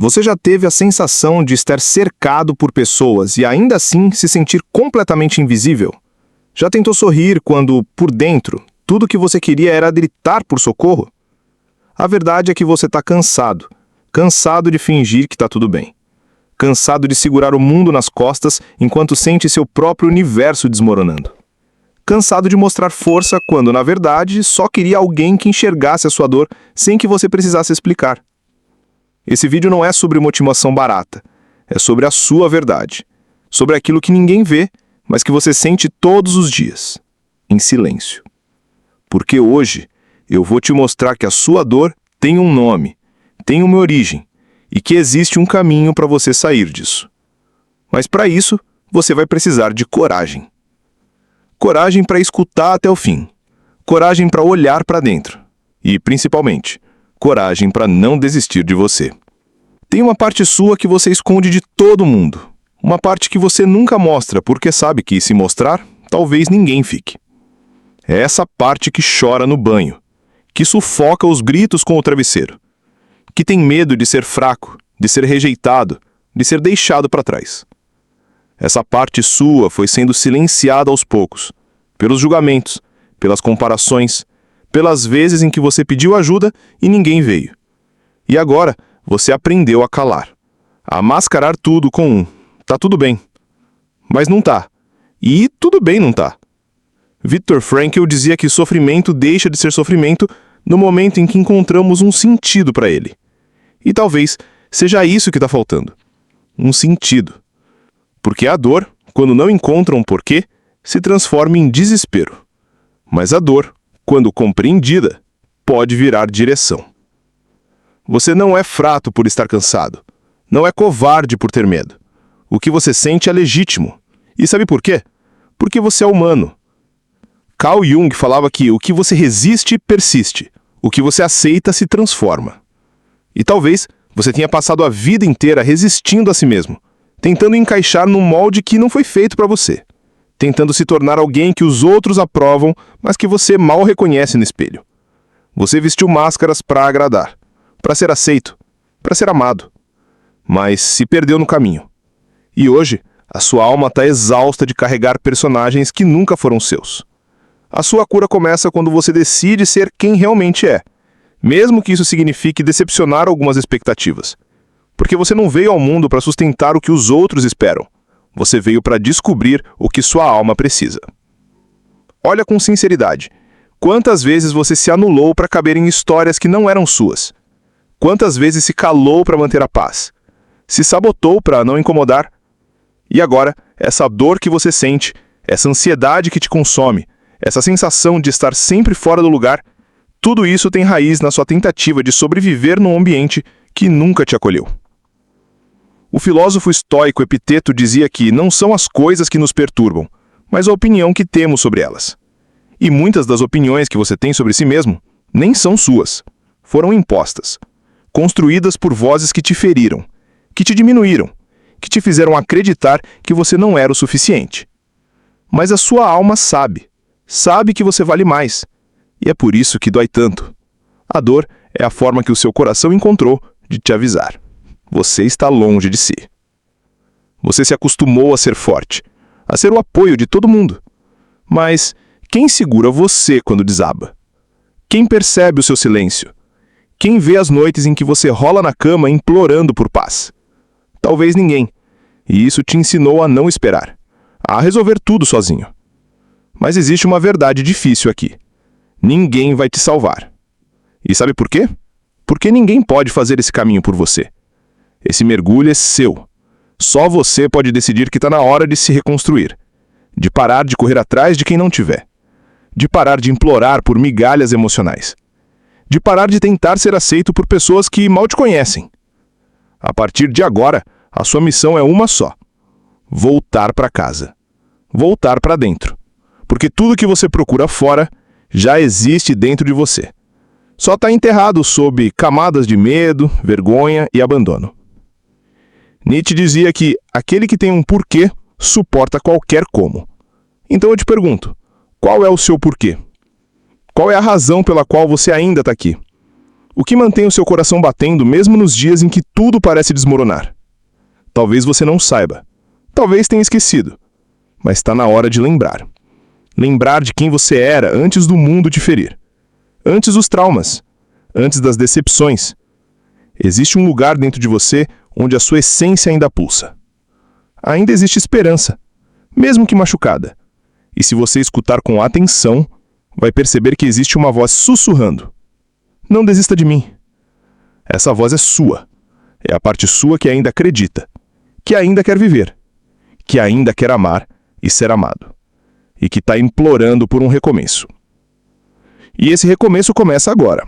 Você já teve a sensação de estar cercado por pessoas e ainda assim se sentir completamente invisível? Já tentou sorrir quando, por dentro, tudo que você queria era gritar por socorro? A verdade é que você está cansado. Cansado de fingir que está tudo bem. Cansado de segurar o mundo nas costas enquanto sente seu próprio universo desmoronando. Cansado de mostrar força quando, na verdade, só queria alguém que enxergasse a sua dor sem que você precisasse explicar. Esse vídeo não é sobre motivação barata. É sobre a sua verdade. Sobre aquilo que ninguém vê, mas que você sente todos os dias, em silêncio. Porque hoje eu vou te mostrar que a sua dor tem um nome, tem uma origem, e que existe um caminho para você sair disso. Mas para isso, você vai precisar de coragem. Coragem para escutar até o fim. Coragem para olhar para dentro. E, principalmente, coragem para não desistir de você. Tem uma parte sua que você esconde de todo mundo. Uma parte que você nunca mostra porque sabe que, se mostrar, talvez ninguém fique. É essa parte que chora no banho, que sufoca os gritos com o travesseiro, que tem medo de ser fraco, de ser rejeitado, de ser deixado para trás. Essa parte sua foi sendo silenciada aos poucos, pelos julgamentos, pelas comparações, pelas vezes em que você pediu ajuda e ninguém veio. E agora você aprendeu a calar, a mascarar tudo com um "tá tudo bem". Mas não tá. E tudo bem não tá. Viktor Frankl dizia que sofrimento deixa de ser sofrimento no momento em que encontramos um sentido para ele. E talvez seja isso que está faltando. Um sentido. Porque a dor, quando não encontra um porquê, se transforma em desespero. Mas a dor, quando compreendida, pode virar direção. Você não é fraco por estar cansado. Não é covarde por ter medo. O que você sente é legítimo. E sabe por quê? Porque você é humano. Carl Jung falava que o que você resiste, persiste. O que você aceita, se transforma. E talvez você tenha passado a vida inteira resistindo a si mesmo, tentando encaixar num molde que não foi feito para você, tentando se tornar alguém que os outros aprovam, mas que você mal reconhece no espelho. Você vestiu máscaras para agradar, para ser aceito, para ser amado, mas se perdeu no caminho. E hoje, a sua alma está exausta de carregar personagens que nunca foram seus. A sua cura começa quando você decide ser quem realmente é, mesmo que isso signifique decepcionar algumas expectativas. Porque você não veio ao mundo para sustentar o que os outros esperam. Você veio para descobrir o que sua alma precisa. Olha com sinceridade. Quantas vezes você se anulou para caber em histórias que não eram suas? Quantas vezes se calou para manter a paz? Se sabotou para não incomodar? E agora, essa dor que você sente, essa ansiedade que te consome, essa sensação de estar sempre fora do lugar, tudo isso tem raiz na sua tentativa de sobreviver num ambiente que nunca te acolheu. O filósofo estoico Epiteto dizia que não são as coisas que nos perturbam, mas a opinião que temos sobre elas. E muitas das opiniões que você tem sobre si mesmo nem são suas. Foram impostas, construídas por vozes que te feriram, que te diminuíram, que te fizeram acreditar que você não era o suficiente. Mas a sua alma sabe que você vale mais. E é por isso que dói tanto. A dor é a forma que o seu coração encontrou de te avisar. Você está longe de si. Você se acostumou a ser forte, a ser o apoio de todo mundo. Mas quem segura você quando desaba? Quem percebe o seu silêncio? Quem vê as noites em que você rola na cama implorando por paz? Talvez ninguém. E isso te ensinou a não esperar, a resolver tudo sozinho. Mas existe uma verdade difícil aqui. Ninguém vai te salvar. E sabe por quê? Porque ninguém pode fazer esse caminho por você. Esse mergulho é seu. Só você pode decidir que está na hora de se reconstruir. De parar de correr atrás de quem não tiver. De parar de implorar por migalhas emocionais. De parar de tentar ser aceito por pessoas que mal te conhecem. A partir de agora, a sua missão é uma só. Voltar para casa. Voltar para dentro. Porque tudo que você procura fora já existe dentro de você. Só está enterrado sob camadas de medo, vergonha e abandono. Nietzsche dizia que aquele que tem um porquê suporta qualquer como. Então eu te pergunto, qual é o seu porquê? Qual é a razão pela qual você ainda está aqui? O que mantém o seu coração batendo mesmo nos dias em que tudo parece desmoronar? Talvez você não saiba. Talvez tenha esquecido. Mas está na hora de lembrar. Lembrar de quem você era antes do mundo te ferir. Antes dos traumas. Antes das decepções. Existe um lugar dentro de você onde a sua essência ainda pulsa. Ainda existe esperança, mesmo que machucada. E se você escutar com atenção, vai perceber que existe uma voz sussurrando. Não desista de mim. Essa voz é sua. É a parte sua que ainda acredita, que ainda quer viver, que ainda quer amar e ser amado, e que está implorando por um recomeço. E esse recomeço começa agora.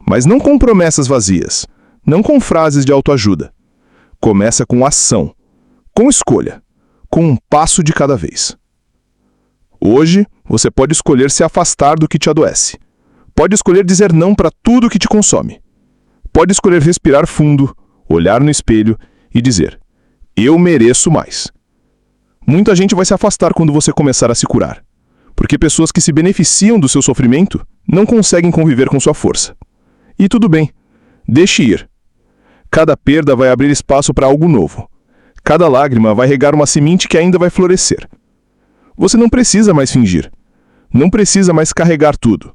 Mas não com promessas vazias, não com frases de autoajuda. Começa com ação, com escolha, com um passo de cada vez. Hoje, você pode escolher se afastar do que te adoece. Pode escolher dizer não para tudo que te consome. Pode escolher respirar fundo, olhar no espelho e dizer: eu mereço mais. Muita gente vai se afastar quando você começar a se curar, porque pessoas que se beneficiam do seu sofrimento não conseguem conviver com sua força. E tudo bem, deixe ir. Cada perda vai abrir espaço para algo novo. Cada lágrima vai regar uma semente que ainda vai florescer. Você não precisa mais fingir. Não precisa mais carregar tudo.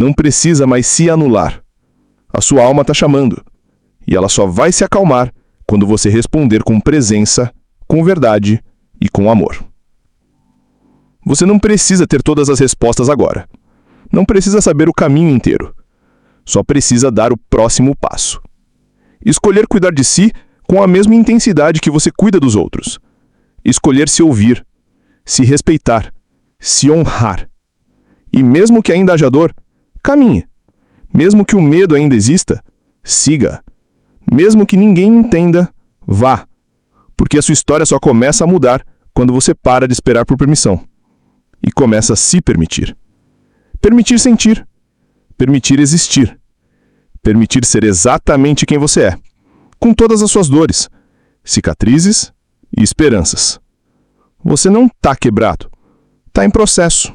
Não precisa mais se anular. A sua alma está chamando. E ela só vai se acalmar quando você responder com presença, com verdade e com amor. Você não precisa ter todas as respostas agora. Não precisa saber o caminho inteiro. Só precisa dar o próximo passo. Escolher cuidar de si com a mesma intensidade que você cuida dos outros. Escolher se ouvir, se respeitar, se honrar. E mesmo que ainda haja dor, caminhe. Mesmo que o medo ainda exista, siga. Mesmo que ninguém entenda, vá. Porque a sua história só começa a mudar quando você para de esperar por permissão e começa a se permitir. Permitir sentir. Permitir existir. Permitir ser exatamente quem você é, com todas as suas dores, cicatrizes e esperanças. Você não está quebrado. Está em processo.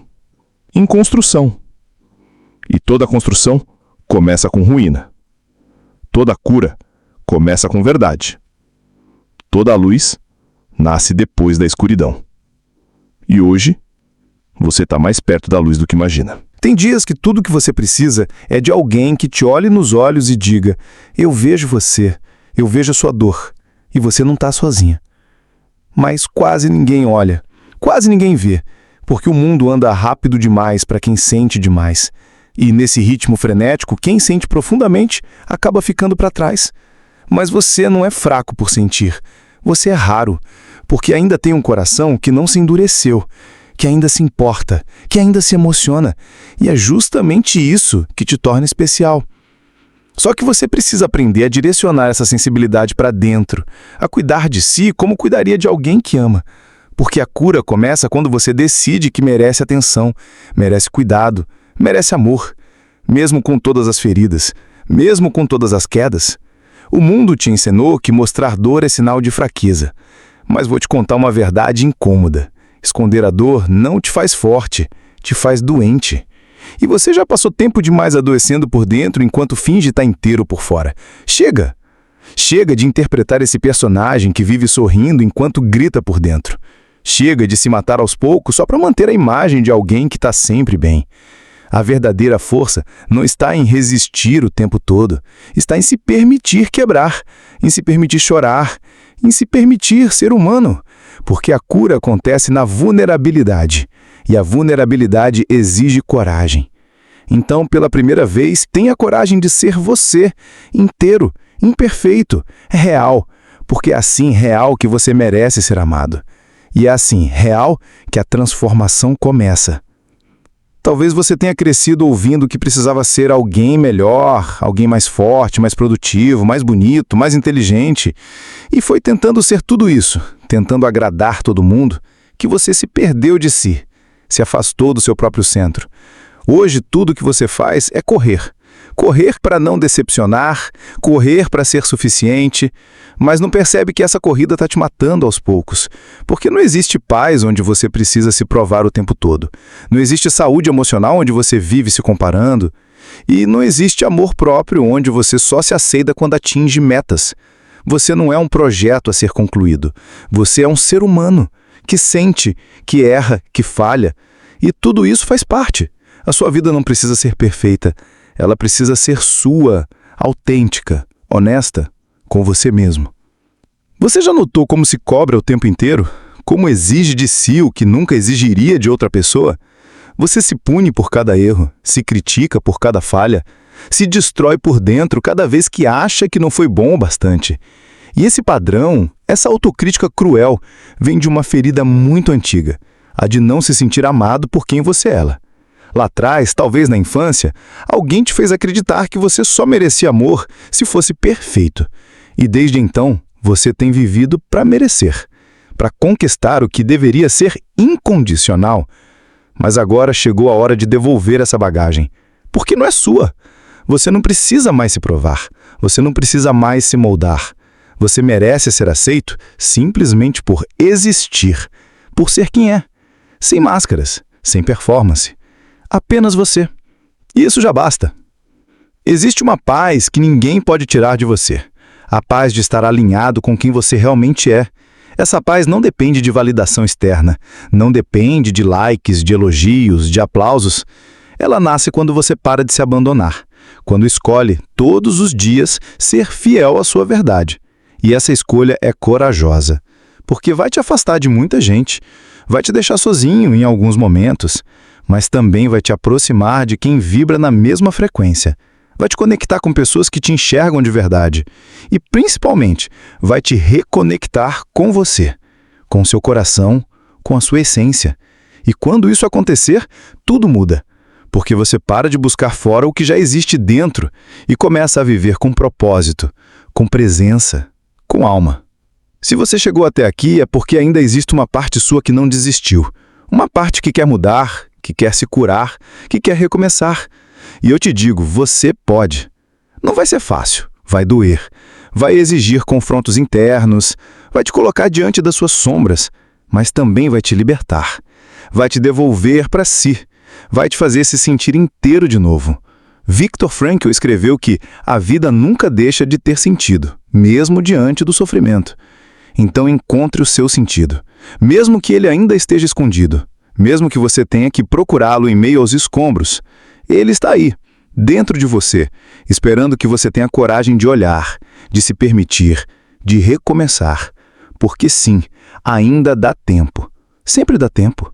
Em construção. E toda construção começa com ruína. Toda cura começa com verdade. Toda luz nasce depois da escuridão. E hoje, você está mais perto da luz do que imagina. Tem dias que tudo que você precisa é de alguém que te olhe nos olhos e diga: eu vejo você, eu vejo a sua dor, e você não está sozinha. Mas quase ninguém olha, quase ninguém vê, porque o mundo anda rápido demais para quem sente demais. E nesse ritmo frenético, quem sente profundamente acaba ficando para trás. Mas você não é fraco por sentir, você é raro, porque ainda tem um coração que não se endureceu, que ainda se importa, que ainda se emociona. E é justamente isso que te torna especial. Só que você precisa aprender a direcionar essa sensibilidade para dentro, a cuidar de si como cuidaria de alguém que ama. Porque a cura começa quando você decide que merece atenção, merece cuidado, merece amor. Mesmo com todas as feridas, mesmo com todas as quedas. O mundo te ensinou que mostrar dor é sinal de fraqueza. Mas vou te contar uma verdade incômoda. Esconder a dor não te faz forte, te faz doente. E você já passou tempo demais adoecendo por dentro enquanto finge estar inteiro por fora. Chega! Chega de interpretar esse personagem que vive sorrindo enquanto grita por dentro. Chega de se matar aos poucos só para manter a imagem de alguém que está sempre bem. A verdadeira força não está em resistir o tempo todo. Está em se permitir quebrar, em se permitir chorar, em se permitir ser humano. Porque a cura acontece na vulnerabilidade. E a vulnerabilidade exige coragem. Então, pela primeira vez, tenha coragem de ser você, inteiro, imperfeito, real. Porque é assim real que você merece ser amado. E é assim real que a transformação começa. Talvez você tenha crescido ouvindo que precisava ser alguém melhor, alguém mais forte, mais produtivo, mais bonito, mais inteligente. E foi tentando ser tudo isso, tentando agradar todo mundo, que você se perdeu de si, se afastou do seu próprio centro. Hoje tudo que você faz é correr. Correr para não decepcionar, correr para ser suficiente, mas não percebe que essa corrida está te matando aos poucos, porque não existe paz onde você precisa se provar o tempo todo. Não existe saúde emocional onde você vive se comparando, E não existe amor próprio onde você só se aceita quando atinge metas. Você não é um projeto a ser concluído. Você é um ser humano que sente, que erra, que falha. E tudo isso faz parte. A sua vida não precisa ser perfeita. Ela precisa ser sua, autêntica, honesta, com você mesmo. Você já notou como se cobra o tempo inteiro? Como exige de si o que nunca exigiria de outra pessoa? Você se pune por cada erro, se critica por cada falha, se destrói por dentro cada vez que acha que não foi bom o bastante. E esse padrão, essa autocrítica cruel, vem de uma ferida muito antiga, a de não se sentir amado por quem você é. Lá atrás, talvez na infância, alguém te fez acreditar que você só merecia amor se fosse perfeito. E desde então, você tem vivido para merecer, para conquistar o que deveria ser incondicional. Mas agora chegou a hora de devolver essa bagagem, porque não é sua. Você não precisa mais se provar, você não precisa mais se moldar. Você merece ser aceito simplesmente por existir, por ser quem é, sem máscaras, sem performance. Apenas você. E isso já basta. Existe uma paz que ninguém pode tirar de você. A paz de estar alinhado com quem você realmente é. Essa paz não depende de validação externa, não depende de likes, de elogios, de aplausos. Ela nasce quando você para de se abandonar, quando escolhe, todos os dias, ser fiel à sua verdade. E essa escolha é corajosa, porque vai te afastar de muita gente, vai te deixar sozinho em alguns momentos, mas também vai te aproximar de quem vibra na mesma frequência. Vai te conectar com pessoas que te enxergam de verdade. E, principalmente, vai te reconectar com você, com seu coração, com a sua essência. E quando isso acontecer, tudo muda, porque você para de buscar fora o que já existe dentro e começa a viver com propósito, com presença, com alma. Se você chegou até aqui é porque ainda existe uma parte sua que não desistiu. Uma parte que quer mudar, que quer se curar, que quer recomeçar. E eu te digo, você pode. Não vai ser fácil, vai doer, vai exigir confrontos internos, vai te colocar diante das suas sombras, mas também vai te libertar, vai te devolver para si, vai te fazer se sentir inteiro de novo. Viktor Frankl escreveu que a vida nunca deixa de ter sentido, mesmo diante do sofrimento. Então encontre o seu sentido, mesmo que ele ainda esteja escondido, mesmo que você tenha que procurá-lo em meio aos escombros. Ele está aí, dentro de você, esperando que você tenha coragem de olhar, de se permitir, de recomeçar. Porque sim, ainda dá tempo. Sempre dá tempo.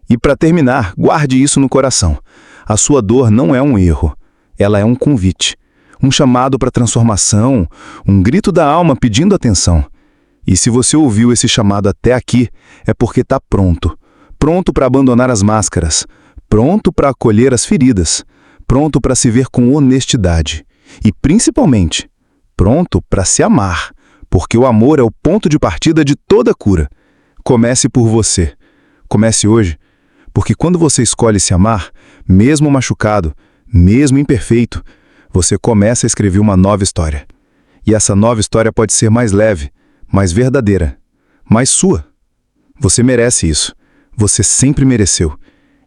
E para terminar, guarde isso no coração. A sua dor não é um erro. Ela é um convite. Um chamado para transformação, um grito da alma pedindo atenção. E se você ouviu esse chamado até aqui, é porque está pronto. Pronto para abandonar as máscaras. Pronto para acolher as feridas, pronto para se ver com honestidade e, principalmente, pronto para se amar, porque o amor é o ponto de partida de toda cura. Comece por você. Comece hoje, porque quando você escolhe se amar, mesmo machucado, mesmo imperfeito, você começa a escrever uma nova história. E essa nova história pode ser mais leve, mais verdadeira, mais sua. Você merece isso. Você sempre mereceu.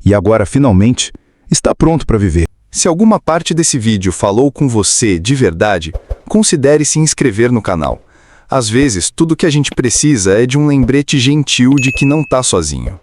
E agora, finalmente, está pronto para viver. Se alguma parte desse vídeo falou com você de verdade, considere se inscrever no canal. Às vezes, tudo que a gente precisa é de um lembrete gentil de que não está sozinho.